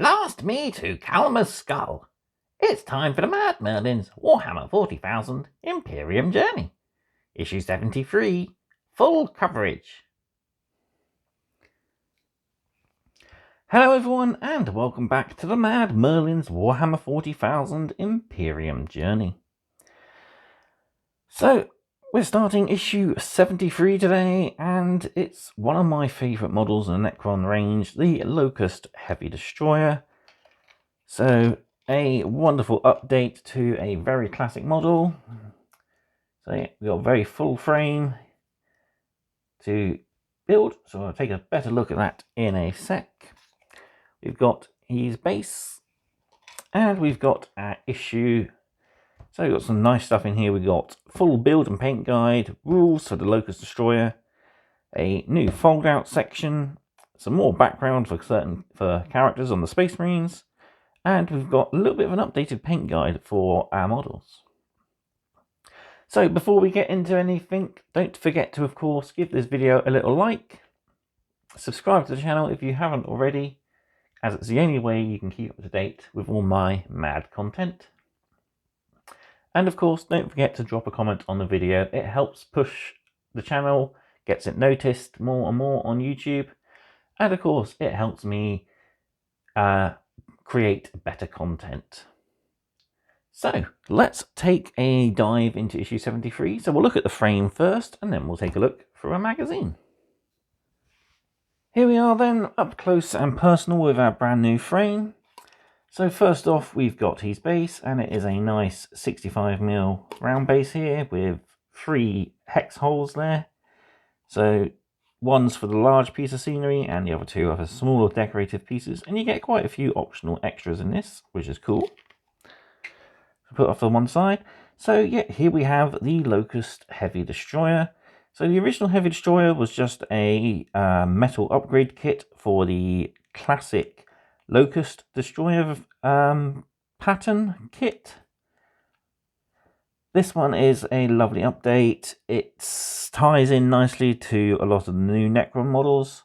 Blast me to Calmer's skull. It's time for the Mad Merlins Warhammer 40,000 Imperium Journey. Issue 73, full coverage. Hello everyone and welcome back to the Mad Merlins Warhammer 40,000 Imperium Journey. So, we're starting issue 73 today, and it's one of my favourite models in the Necron range, the Lokhust Heavy Destroyer. So, a wonderful update to a very classic model. So yeah, we've got a very full frame to build, so I'll take a better look at that in a sec. We've got his base, and we've got our issue. So we've got some nice stuff in here. We've got full build and paint guide, rules for the Lokhust Destroyer, a new fold out section, some more background for characters on the Space Marines, and we've got a little bit of an updated paint guide for our models. So before we get into anything, don't forget to, of course, give this video a little like, subscribe to the channel if you haven't already, as it's the only way you can keep up to date with all my mad content. And of course, don't forget to drop a comment on the video. It helps push the channel, gets it noticed more and more on YouTube. And of course, it helps me create better content. So let's take a dive into issue 73. So we'll look at the frame first, and then we'll take a look through a magazine. Here we are then, up close and personal with our brand new frame. So first off, we've got his base, and it is a nice 65mm round base here with 3 hex holes there. So one's for the large piece of scenery, and the other 2 are for smaller decorative pieces, and you get quite a few optional extras in this, which is cool. Put off on one side. So yeah, here we have the Lokhust Heavy Destroyer. So the original Heavy Destroyer was just a metal upgrade kit for the classic Lokhust Destroyer pattern kit. This one is a lovely update. It ties in nicely to a lot of the new Necron models,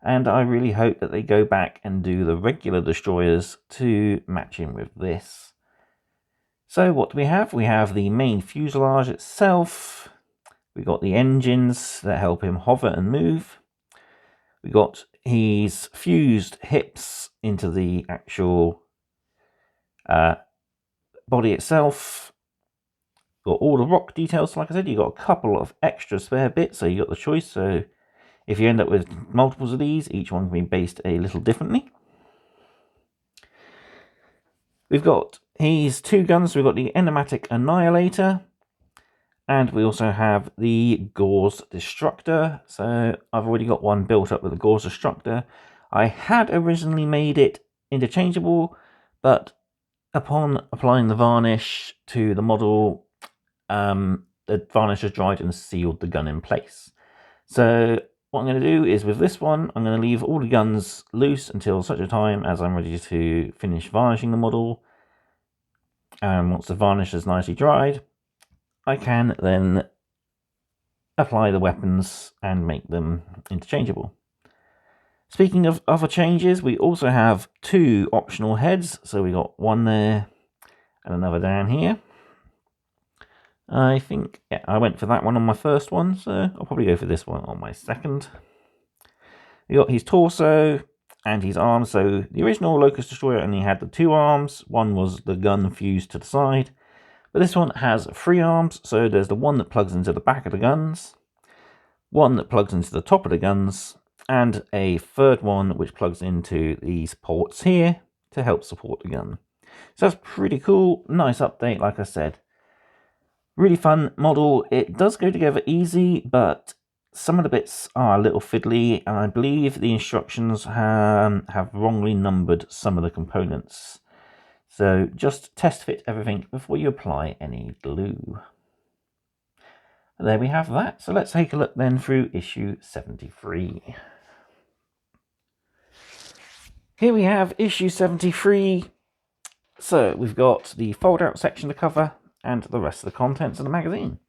and I really hope that they go back and do the regular destroyers to match in with this. So what do we have? We have the main fuselage itself. We've got the engines that help him hover and move. We've got his fused hips into the actual body itself. Got all the rock details. Like I said, you've got a couple of extra spare bits, so you've got the choice. So if you end up with multiples of these, each one can be based a little differently. We've got his 2 guns. We've got the Enigmatic Annihilator, and we also have the Gauze Destructor. So I've already got one built up with the Gauze Destructor. I had originally made it interchangeable, but upon applying the varnish to the model, the varnish has dried and sealed the gun in place. So what I'm going to do is with this one, I'm going to leave all the guns loose until such a time as I'm ready to finish varnishing the model. And once the varnish is nicely dried, I can then apply the weapons and make them interchangeable. Speaking of other changes, we also have 2 optional heads. So we got one there and another down here. I think, yeah, I went for that one on my first one, so I'll probably go for this one on my second. We got his torso and his arms. So the original Lokhust Destroyer only had the 2 arms. One was the gun fused to the side. But this one has 3 arms, so there's the one that plugs into the back of the guns, one that plugs into the top of the guns, and a 3rd one which plugs into these ports here to help support the gun. So that's pretty cool. Nice update, like I said. Really fun model. It does go together easy, but some of the bits are a little fiddly, and I believe the instructions have wrongly numbered some of the components. So just test fit everything before you apply any glue. There we have that. So let's take a look then through issue 73. Here we have issue 73. So we've got the fold out section to cover and the rest of the contents of the magazine.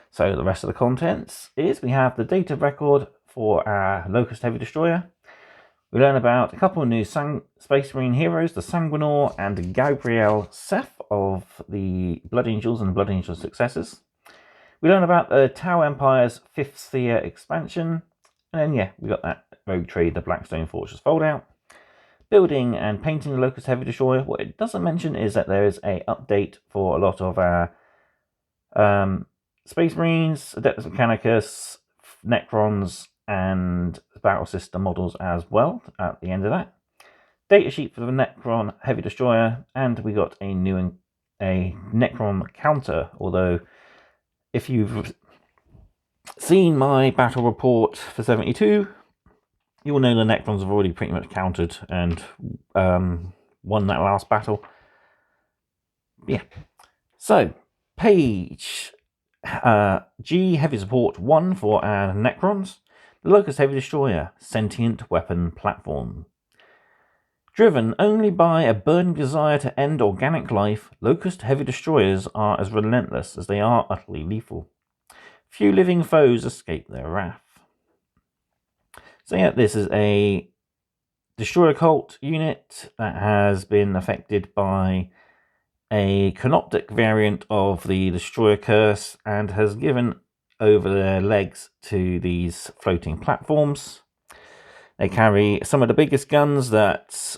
So the rest of the contents is we have the data record for our Lokhust Heavy Destroyer. We learn about a couple of new Space Marine heroes, the Sanguinor and Gabriel Seth of the Blood Angels and Blood Angel successors. We learn about the Tau Empire's 5th Sphere expansion. And then, yeah, we got that Rogue Trade, the Blackstone Fortress foldout. Building and painting the Lokhust Heavy Destroyer. What it doesn't mention is that there is an update for a lot of our Space Marines, Adeptus Mechanicus, Necrons, and Battle System models as well at the end of that. Datasheet for the Necron Heavy Destroyer, and we got a Necron counter, although if you've seen my battle report for 72, you will know the Necrons have already pretty much countered and won that last battle. Yeah. So, page G Heavy Support 1 for our Necrons. The Lokhust Heavy Destroyer, Sentient Weapon Platform. Driven only by a burning desire to end organic life, Lokhust Heavy Destroyers are as relentless as they are utterly lethal. Few living foes escape their wrath. So yeah, this is a Destroyer Cult unit that has been affected by a canoptic variant of the Destroyer Curse and has given over their legs to these floating platforms. They carry some of the biggest guns that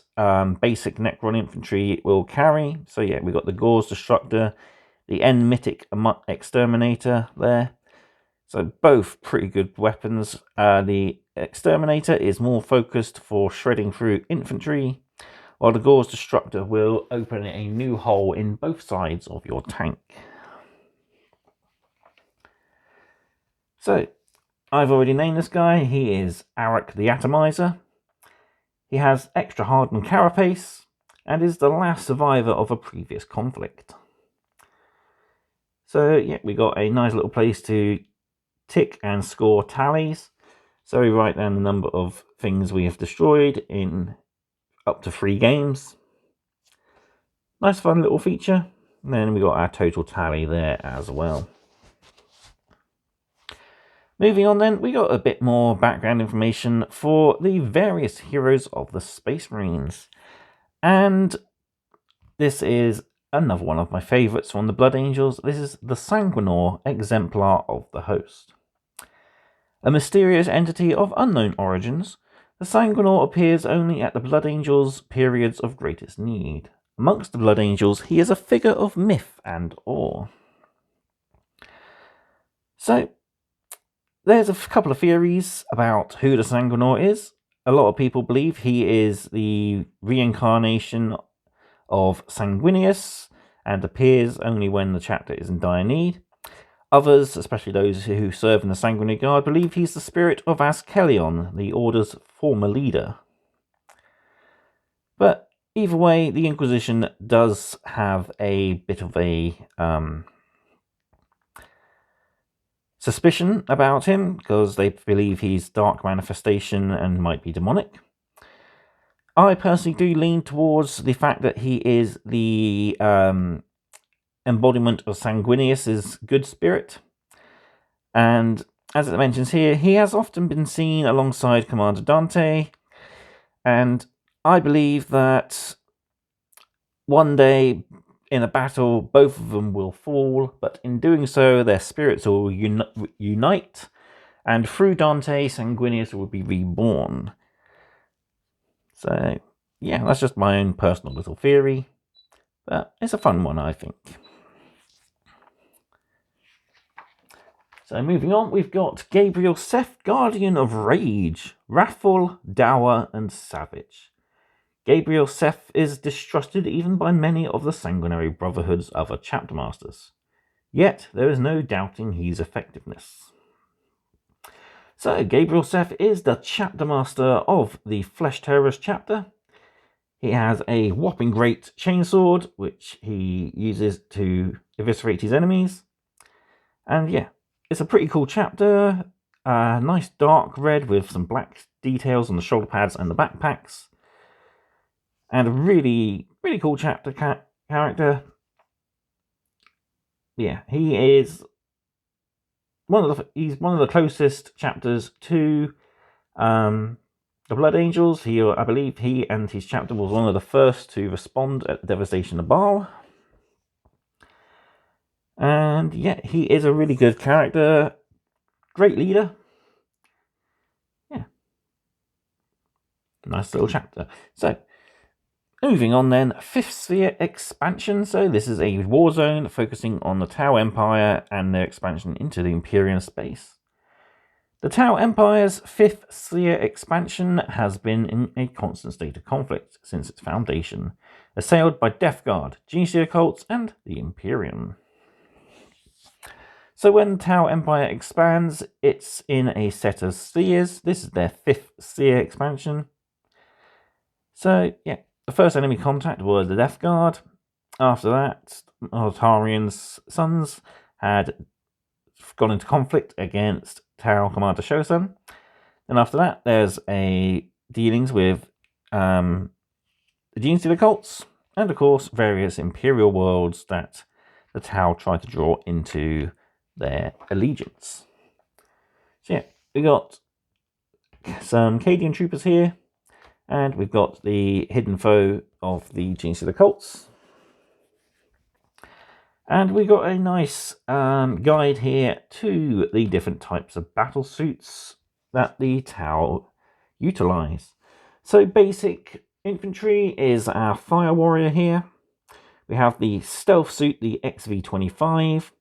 basic Necron infantry will carry. So yeah, we've got the Gauze Destructor, the Mythic Exterminator there. So both pretty good weapons. The Exterminator is more focused for shredding through infantry, while the Gauze Destructor will open a new hole in both sides of your tank. So, I've already named this guy. He is Arak the Atomizer. He has extra hardened carapace and is the last survivor of a previous conflict. So, yeah, we got a nice little place to tick and score tallies. So we write down the number of things we have destroyed in up to 3 games. Nice fun little feature. And then we got our total tally there as well. Moving on then, we got a bit more background information for the various heroes of the Space Marines. And this is another one of my favourites from the Blood Angels. This is the Sanguinor Exemplar of the Host. A mysterious entity of unknown origins, the Sanguinor appears only at the Blood Angels' periods of greatest need. Amongst the Blood Angels, he is a figure of myth and awe. So, there's a couple of theories about who the Sanguinor is. A lot of people believe he is the reincarnation of Sanguinius and appears only when the chapter is in dire need. Others, especially those who serve in the Sanguinary Guard, believe he's the spirit of Askelion, the Order's former leader. But either way, the Inquisition does have a bit of a suspicion about him, because they believe he's dark manifestation and might be demonic. I personally do lean towards the fact that he is the embodiment of Sanguinius's good spirit. And as it mentions here, he has often been seen alongside Commander Dante. And I believe that one day in a battle, both of them will fall, but in doing so, their spirits will unite, and through Dante, Sanguinius will be reborn. So, yeah, that's just my own personal little theory, but it's a fun one, I think. So moving on, we've got Gabriel Seth, Guardian of Rage, wrathful, dour, and savage. Gabriel Seth is distrusted even by many of the Sanguinary Brotherhood's other chapter masters. Yet there is no doubting his effectiveness. So Gabriel Seth is the chapter master of the Flesh Terrorist chapter. He has a whopping great chainsword, which he uses to eviscerate his enemies. And yeah, it's a pretty cool chapter. Nice dark red with some black details on the shoulder pads and the backpacks. And a really, really cool chapter character. Yeah, he's one of the closest chapters to the Blood Angels. I believe he and his chapter was one of the first to respond at the devastation of Baal. And yeah, he is a really good character. Great leader. Yeah. Nice little chapter. So, moving on then, 5th Sphere expansion. So this is a war zone focusing on the Tau Empire and their expansion into the Imperium space. The Tau Empire's 5th Sphere expansion has been in a constant state of conflict since its foundation, assailed by Death Guard, Genocide cults, and the Imperium. So when the Tau Empire expands, it's in a set of spheres. This is their 5th sphere expansion. So yeah, the first enemy contact was the Death Guard. After that, Altarian's sons had gone into conflict against Tau Commander Shosun. And after that, there's dealings with the Genocide cults, and of course various Imperial worlds that the Tau try to draw into their allegiance. So yeah, we got some Cadian troopers here, and we've got the hidden foe of the Genocide cults. And we got a nice guide here to the different types of battle suits that the Tau utilize. So basic infantry is our fire warrior here. We have the stealth suit, the XV-25.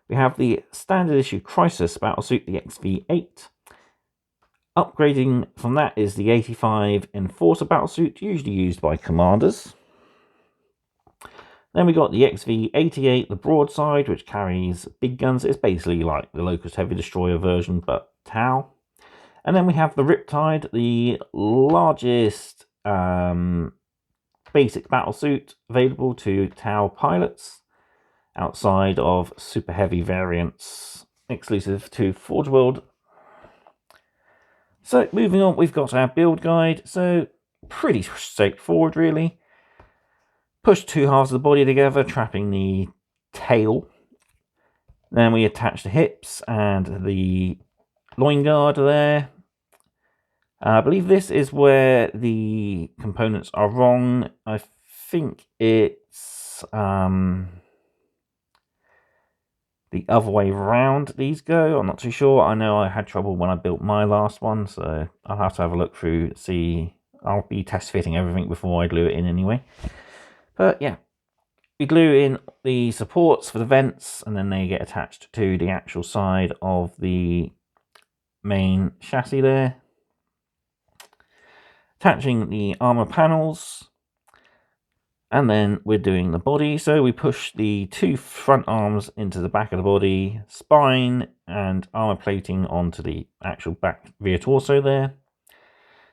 We have the standard issue crisis battle suit, the XV-8. Upgrading from that is the 85 enforcer battle suit, usually used by commanders. Then we got the XV-88, the broadside, which carries big guns. It's basically like the Lokhust Heavy Destroyer version, but Tau. And then we have the Riptide, the largest basic battle suit available to Tau pilots, outside of super heavy variants exclusive to Forge World. So moving on, we've got our build guide. So pretty straightforward, really. Push 2 halves of the body together, trapping the tail. Then we attach the hips and the loin guard there. I believe this is where the components are wrong. I think it's the other way around these go. I'm not too sure. I know I had trouble when I built my last one, so I'll have to have a look through, see. I'll be test fitting everything before I glue it in anyway. But yeah, we glue in the supports for the vents, and then they get attached to the actual side of the main chassis there. Attaching the armor panels, and then we're doing the body. So we push the 2 front arms into the back of the body, spine and armor plating onto the actual back rear torso there.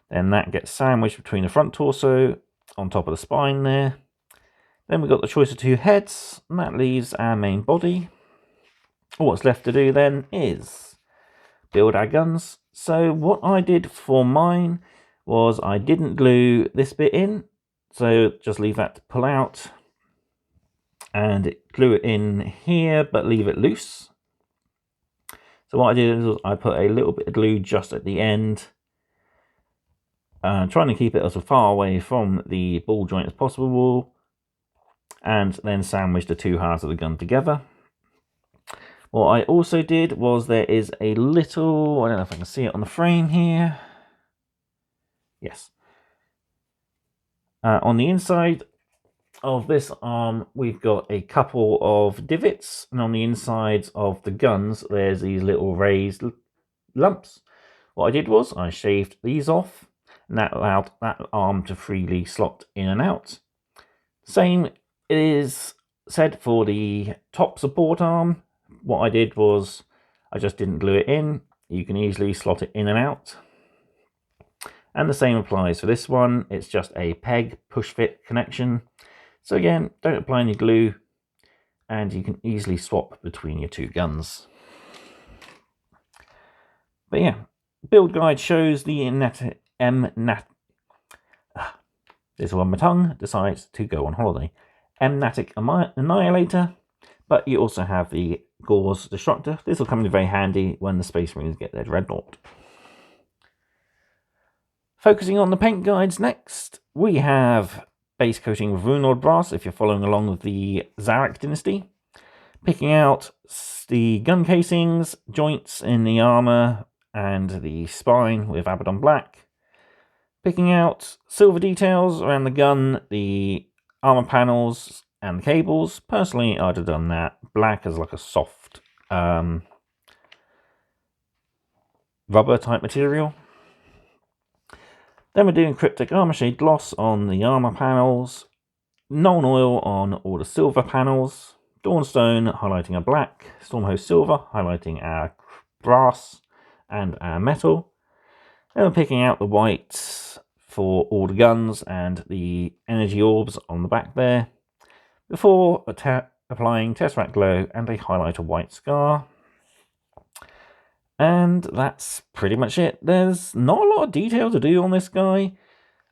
Then that gets sandwiched between the front torso on top of the spine there. Then we've got the choice of 2 heads, and that leaves our main body. All what's left to do then is build our guns. So what I did for mine was I didn't glue this bit in, so just leave that to pull out and glue it in here, but leave it loose. So what I did was I put a little bit of glue just at the end, trying to keep it as far away from the ball joint as possible, and then sandwich the 2 halves of the gun together. What I also did was there is a little, I don't know if I can see it on the frame here. Yes. On the inside of this arm, we've got a couple of divots, and on the insides of the guns, there's these little raised lumps. What I did was I shaved these off, and that allowed that arm to freely slot in and out. Same is said for the top support arm. What I did was I just didn't glue it in. You can easily slot it in and out. And the same applies for this one. It's just a peg push fit connection. So again, don't apply any glue, and you can easily swap between your 2 guns. But yeah, build guide shows the this one, my tongue decides to go on holiday. Mnatic Annihilator, but you also have the Gauze Destructor. This will come in very handy when the Space Marines get their Dreadnought. Focusing on the paint guides next, we have base coating with Runelord Brass, if you're following along with the Zarek dynasty. Picking out the gun casings, joints in the armour, and the spine with Abaddon Black. Picking out silver details around the gun, the armour panels, and the cables. Personally, I'd have done that black as like a soft rubber type material. Then we're doing Cryptic Armour Shade Gloss on the armour panels, Nuln Oil on all the silver panels, Dawnstone highlighting our black, Stormhost Silver highlighting our brass and our metal. Then we're picking out the whites for all the guns and the energy orbs on the back there, before applying Tesseract Glow and a highlighter white scar. And that's pretty much it. There's not a lot of detail to do on this guy.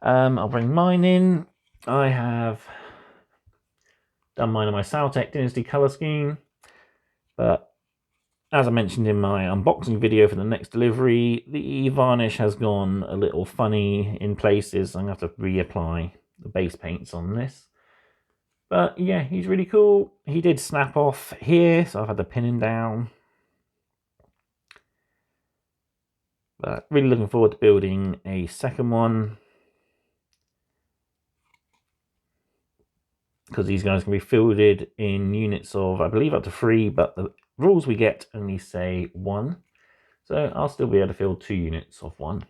I'll bring mine in. I have done mine on my Saltec Dynasty colour scheme. But as I mentioned in my unboxing video for the next delivery, the varnish has gone a little funny in places. I'm going to have to reapply the base paints on this. But yeah, he's really cool. He did snap off here, so I've had to pin him down. But really looking forward to building a second one, because these guys can be fielded in units of, I believe, up to 3, but the rules we get only say 1. So I'll still be able to field 2 units of 1.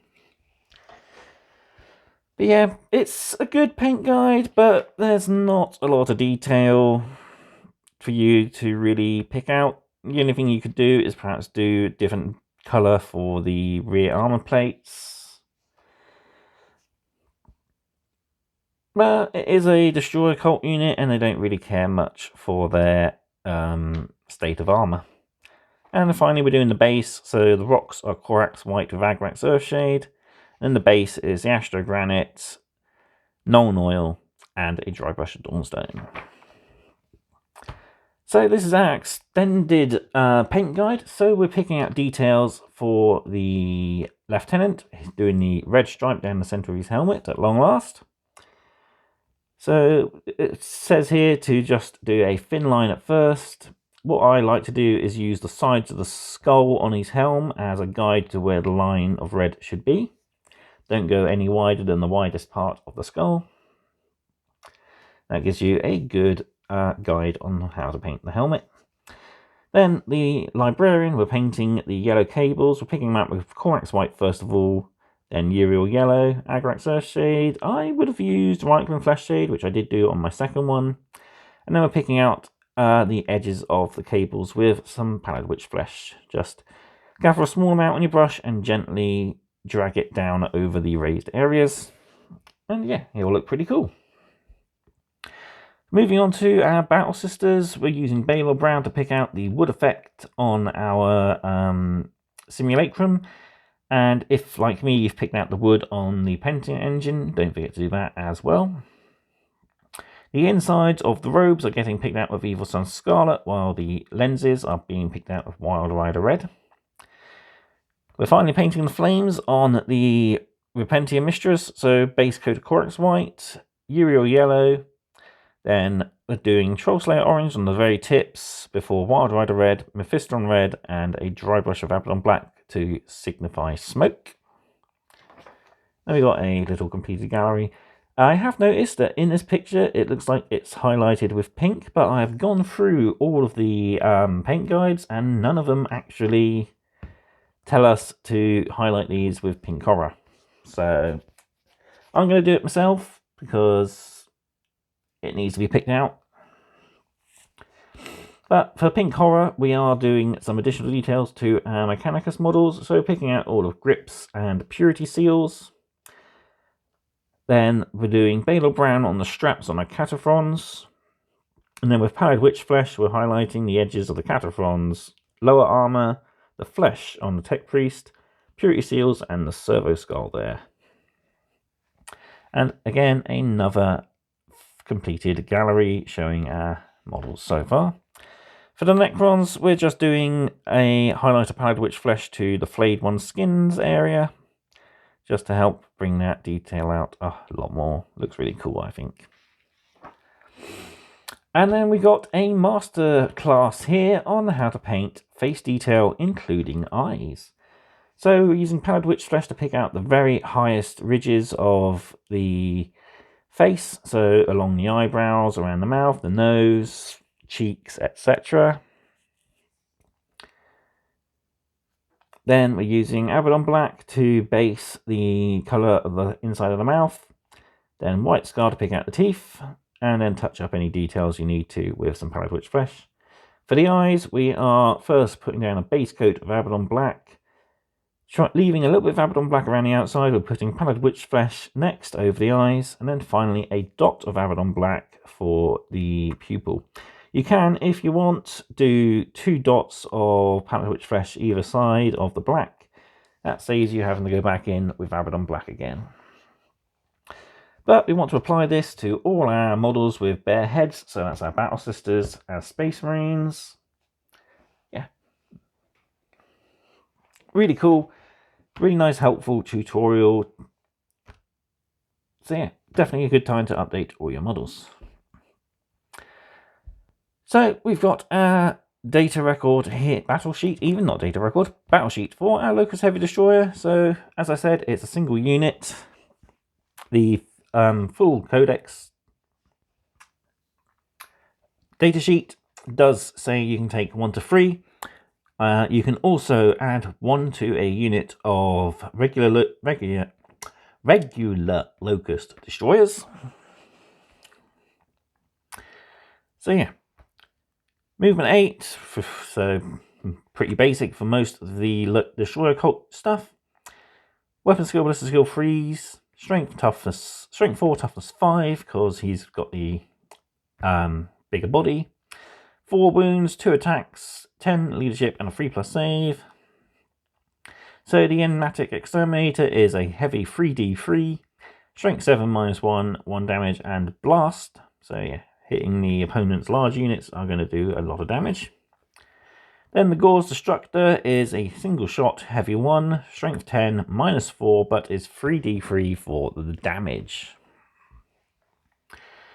But yeah, it's a good paint guide, but there's not a lot of detail for you to really pick out. The only thing you could do is perhaps do different colour for the rear armour plates. But it is a Destroyer cult unit, and they don't really care much for their state of armour. And finally, we're doing the base. So the rocks are Corax White with Agrax Earthshade. And the base is the Astro Granite, Nuln Oil, and a Dry Brush of Dawnstone. So this is our extended paint guide. So we're picking out details for the Lieutenant. He's doing the red stripe down the centre of his helmet at long last. So it says here to just do a thin line at first. What I like to do is use the sides of the skull on his helm as a guide to where the line of red should be. Don't go any wider than the widest part of the skull. That gives you a good guide on how to paint the helmet. Then the Librarian, we're painting the yellow cables. We're picking them up with Corax White first of all, then Uriel Yellow, Agrax Earthshade. I would have used Reikland Flesh Shade, which I did do on my second one. And then we're picking out the edges of the cables with some Pallid Witch Flesh. Just gather a small amount on your brush and gently drag it down over the raised areas. And yeah, it'll look pretty cool. Moving on to our Battle Sisters, we're using Baylor Brown to pick out the wood effect on our simulacrum. And if, like me, you've picked out the wood on the painting engine, don't forget to do that as well. The insides of the robes are getting picked out with Evil Sun Scarlet, while the lenses are being picked out with Wild Rider Red. We're finally painting the flames on the Repentia Mistress, so base coat of Corax White, Uriel Yellow, then we're doing Trollslayer Orange on the very tips before Wild Rider Red, Mephiston Red, and a dry brush of Abaddon Black to signify smoke. Then we got a little completed gallery. I have noticed that in this picture it looks like it's highlighted with pink, but I've gone through all of the paint guides and none of them actually tell us to highlight these with pink horror. So I'm going to do it myself because it needs to be picked out. But for pink horror, we are doing some additional details to our Mechanicus models. So picking out all of grips and purity seals. Then we're doing Baylor Brown on the straps on our Cataphrons. And then with Pallid Witch Flesh, we're highlighting the edges of the Cataphrons, lower armor, the flesh on the Tech Priest, purity seals, and the servo skull there. And again, another completed gallery showing our models so far. For the Necrons, we're just doing a highlight of Pallid Witch Flesh to the Flayed One Skins area, just to help bring that detail out a lot more. Looks really cool, I think. And then we got a master class here on how to paint face detail, including eyes. So we're using powdered witch flesh to pick out the very highest ridges of the face, so along the eyebrows, around the mouth, the nose, cheeks, etc. Then we're using Abaddon Black to base the colour of the inside of the mouth, then White Scar to pick out the teeth, and then touch up any details you need to with some powdered witch flesh. For the eyes, we are first putting down a base coat of Abaddon Black, leaving a little bit of Abaddon Black around the outside. We're putting powdered witch flesh next over the eyes, and then finally a dot of Abaddon Black for the pupil. You can, if you want, do 2 dots of powdered witch flesh either side of the black. That saves you having to go back in with Abaddon Black again. But we want to apply this to all our models with bare heads, so that's our Battle Sisters, our Space Marines. Yeah. Really cool, really nice, helpful tutorial. So yeah, definitely a good time to update all your models. So we've got our data record here, battle sheet, even not data record, battle sheet for our Lokhust Heavy Destroyer. So as I said, it's a single unit. The full codex datasheet does say you can take 1 to 3. You can also add 1 to a unit of regular Lokhust Destroyers. So yeah, movement 8, so pretty basic for most of the Destroyer cult stuff. Weapon skill, ballistic skill 3s. Strength 4, toughness 5, because he's got the bigger body. 4 wounds, 2 attacks, 10 leadership, and a 3+ save. So the Enigmatic Exterminator is a heavy 3d3, strength 7 -1, 1 damage, and blast. So yeah, hitting the opponent's large units are going to do a lot of damage. Then the Gauze Destructor is a single shot, heavy 1, strength 10, -4, but is 3d3 for the damage.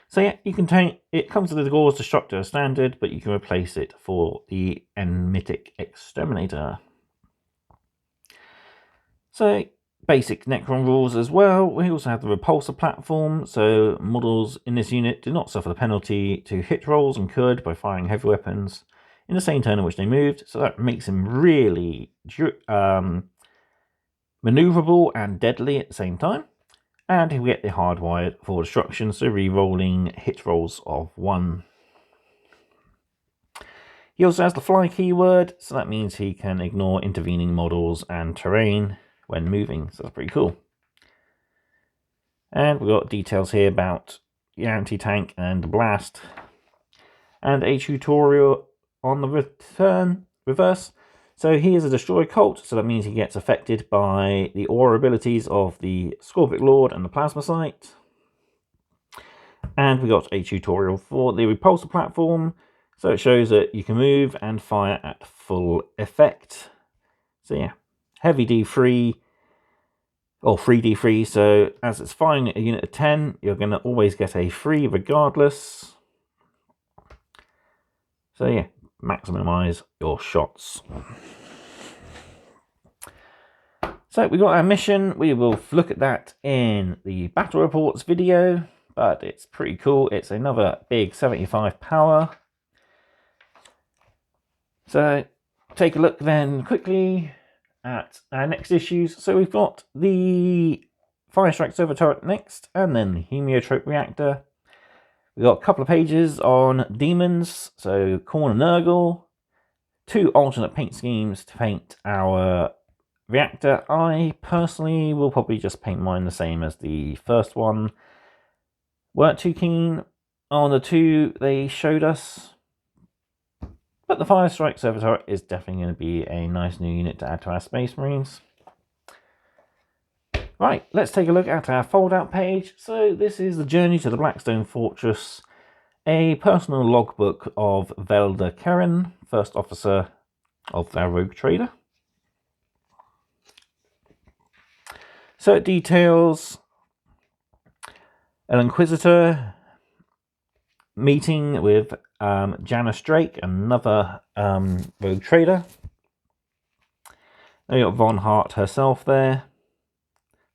So yeah, you can take it comes with the Gauze Destructor standard, but you can replace it for the Enigmatic Exterminator. So basic Necron rules as well. We also have the Repulsor platform, so models in this unit do not suffer the penalty to hit rolls incurred by firing heavy weapons in the same turn in which they moved, so that makes him really maneuverable and deadly at the same time. And he'll get the hardwired for destruction, so re-rolling hit rolls of 1. He also has the fly keyword, so that means he can ignore intervening models and terrain when moving, so that's pretty cool. And we've got details here about the anti-tank and the blast, and a tutorial on the reverse. So he is a Destroyer cult, so that means he gets affected by the aura abilities of the Scorpic Lord and the Plasma Sight. And we got a tutorial for the Repulsor platform, so it shows that you can move and fire at full effect. So yeah, heavy D3, or 3d3, so as it's firing a unit of 10, you're going to always get a 3 regardless. So yeah, maximize your shots. So we got our mission. We will look at that in the battle reports video, but it's pretty cool. It's another big 75 power. So take a look then quickly at our next issues. So we've got the Fire Strike Server Turret next, and then the Heliotrope Reactor. We've got a couple of pages on demons, so Khorne and Nurgle. 2 alternate paint schemes to paint our reactor. I personally will probably just paint mine the same as the first one. Weren't too keen on the 2 they showed us, but the Fire Strike Server Turret is definitely going to be a nice new unit to add to our Space Marines. Right, let's take a look at our fold-out page. So this is the Journey to the Blackstone Fortress, a personal logbook of Velda Keren, first officer of our rogue trader. So it details an Inquisitor meeting with Janice Drake, another rogue trader. They got Von Hart herself there,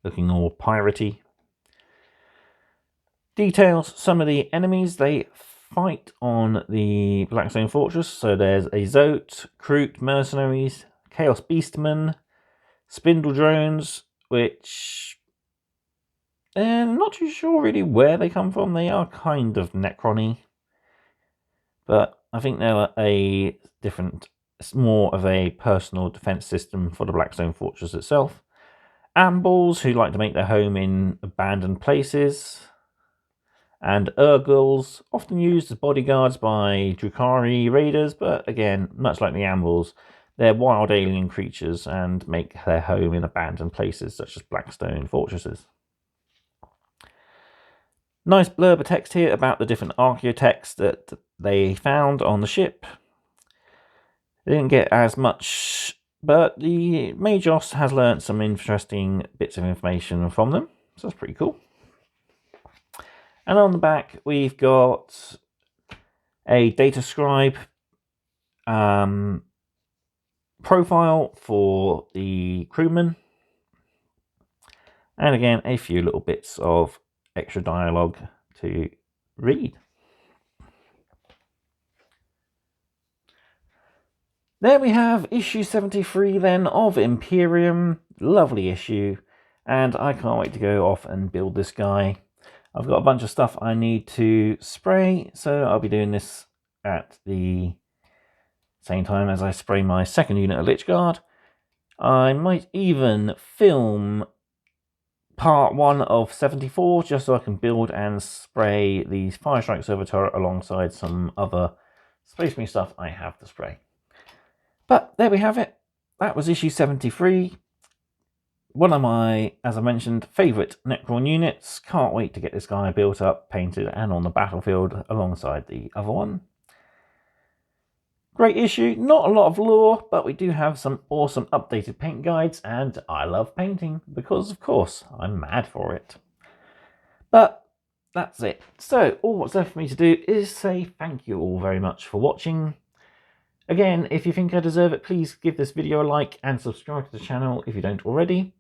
looking all piratey. Details some of the enemies they fight on the Blackstone Fortress. So there's Azot, Kroot mercenaries, Chaos Beastmen, Spindle drones, which I'm not too sure really where they come from. They are kind of Necron-y, but I think they're a different, it's more of a personal defense system for the Blackstone Fortress itself. Ambles, who like to make their home in abandoned places. And Urguls, often used as bodyguards by Drukhari raiders, but again, much like the Ambles, they're wild alien creatures and make their home in abandoned places such as Blackstone fortresses. Nice blurb of text here about the different archaeotechs that they found on the ship. They didn't get as much, but the Majos has learnt some interesting bits of information from them, so that's pretty cool. And on the back, we've got a data scribe profile for the crewman. And again, a few little bits of extra dialogue to read. There we have issue 73 then of Imperium. Lovely issue. And I can't wait to go off and build this guy. I've got a bunch of stuff I need to spray, so I'll be doing this at the same time as I spray my second unit of Lich Guard. I might even film part 1 of 74 just so I can build and spray the Fire Strike Server turret alongside some other Space Marine stuff I have to spray. But there we have it. That was issue 73. One of my, as I mentioned, favourite Necron units. Can't wait to get this guy built up, painted, and on the battlefield alongside the other one. Great issue. Not a lot of lore, but we do have some awesome updated paint guides, and I love painting because, of course, I'm mad for it. But that's it. So all what's left for me to do is say thank you all very much for watching. Again, if you think I deserve it, please give this video a like and subscribe to the channel if you don't already.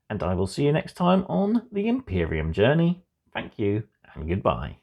And I will see you next time on the Imperium journey. Thank you and goodbye.